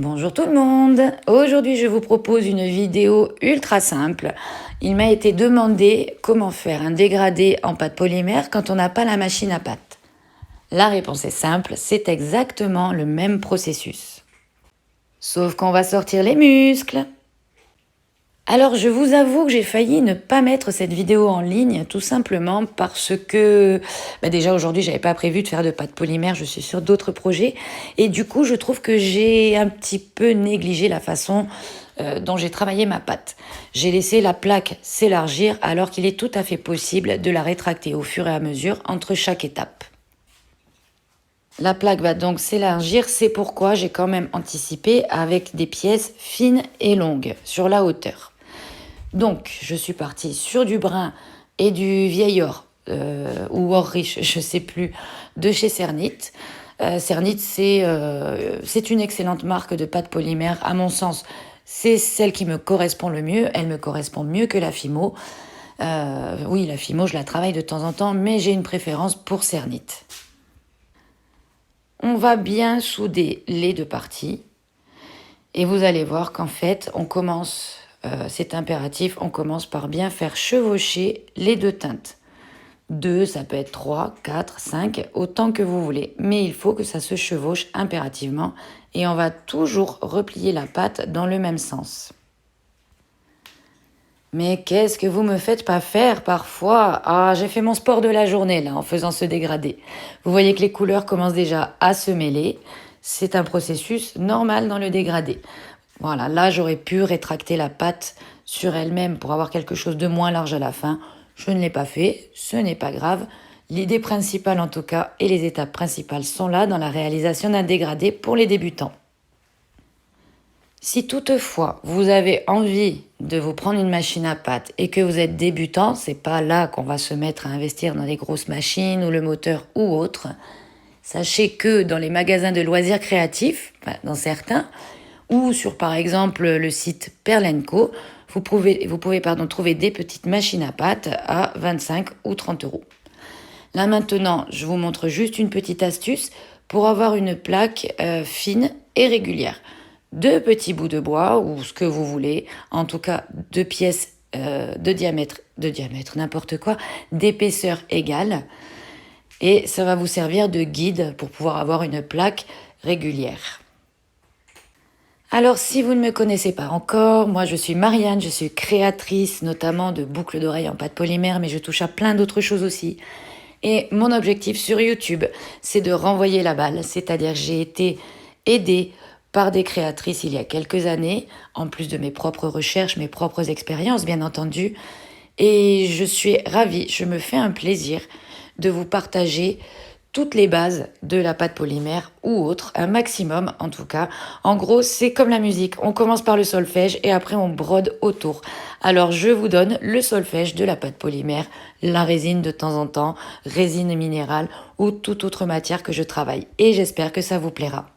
Bonjour tout le monde. Aujourd'hui, je vous propose une vidéo ultra simple. Il m'a été demandé comment faire un dégradé en pâte polymère quand on n'a pas la machine à pâte. La réponse est simple, c'est exactement le même processus. Sauf qu'on va sortir les muscles. Alors, je vous avoue que j'ai failli ne pas mettre cette vidéo en ligne, tout simplement parce que déjà aujourd'hui, j'avais pas prévu de faire de pâte polymère, je suis sur d'autres projets. Et du coup, je trouve que j'ai un petit peu négligé la façon dont j'ai travaillé ma pâte. J'ai laissé la plaque s'élargir alors qu'il est tout à fait possible de la rétracter au fur et à mesure entre chaque étape. La plaque va donc s'élargir, c'est pourquoi j'ai quand même anticipé avec des pièces fines et longues sur la hauteur. Donc, je suis partie sur du brun et du vieil or, ou or riche, je ne sais plus, de chez Cernit. Cernit, c'est une excellente marque de pâte polymère. À mon sens, c'est celle qui me correspond le mieux. Elle me correspond mieux que la Fimo. Oui, la Fimo, je la travaille de temps en temps, mais j'ai une préférence pour Cernit. On va bien souder les deux parties. Et vous allez voir qu'en fait, on commence, c'est impératif, on commence par bien faire chevaucher les deux teintes. 2, ça peut être 3, 4, 5, autant que vous voulez. Mais il faut que ça se chevauche impérativement. Et on va toujours replier la pâte dans le même sens. Mais qu'est-ce que vous me faites pas faire parfois? Ah, j'ai fait mon sport de la journée là en faisant ce dégradé. Vous voyez que les couleurs commencent déjà à se mêler. C'est un processus normal dans le dégradé. Voilà, là j'aurais pu rétracter la pâte sur elle-même pour avoir quelque chose de moins large à la fin. Je ne l'ai pas fait, ce n'est pas grave. L'idée principale en tout cas et les étapes principales sont là dans la réalisation d'un dégradé pour les débutants. Si toutefois vous avez envie de vous prendre une machine à pâte et que vous êtes débutant, c'est pas là qu'on va se mettre à investir dans les grosses machines ou le moteur ou autre. Sachez que dans les magasins de loisirs créatifs, dans certains, ou sur par exemple le site Perlenco, vous pouvez trouver des petites machines à pâte à 25 ou 30 euros. Là maintenant, je vous montre juste une petite astuce pour avoir une plaque fine et régulière. 2 petits bouts de bois ou ce que vous voulez, en tout cas 2 pièces de diamètre, n'importe quoi, d'épaisseur égale. Et ça va vous servir de guide pour pouvoir avoir une plaque régulière. Alors, si vous ne me connaissez pas encore, moi je suis Marianne, je suis créatrice notamment de boucles d'oreilles en pâte polymère, mais je touche à plein d'autres choses aussi. Et mon objectif sur YouTube, c'est de renvoyer la balle, c'est-à-dire que j'ai été aidée par des créatrices il y a quelques années, en plus de mes propres recherches, mes propres expériences bien entendu. Et je suis ravie, je me fais un plaisir de vous partager toutes les bases de la pâte polymère ou autre, un maximum en tout cas. En gros, c'est comme la musique, on commence par le solfège et après on brode autour. Alors je vous donne le solfège de la pâte polymère, la résine de temps en temps, résine minérale ou toute autre matière que je travaille. Et j'espère que ça vous plaira.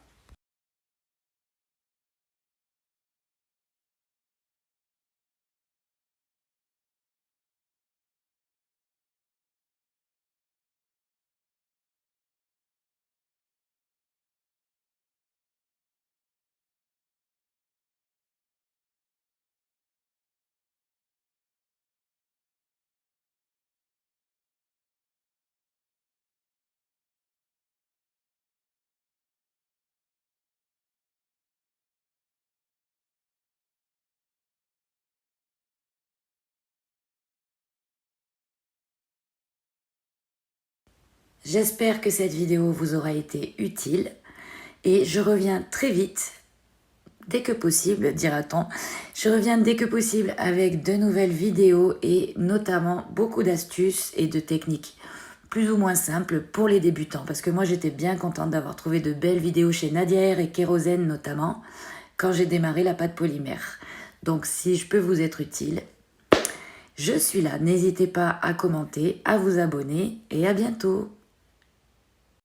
J'espère que cette vidéo vous aura été utile et je reviens très vite, dès que possible, dira-t-on. Je reviens dès que possible avec de nouvelles vidéos et notamment beaucoup d'astuces et de techniques plus ou moins simples pour les débutants. Parce que moi, j'étais bien contente d'avoir trouvé de belles vidéos chez Nadia et Kérosène notamment quand j'ai démarré la pâte polymère. Donc, si je peux vous être utile, je suis là. N'hésitez pas à commenter, à vous abonner et à bientôt.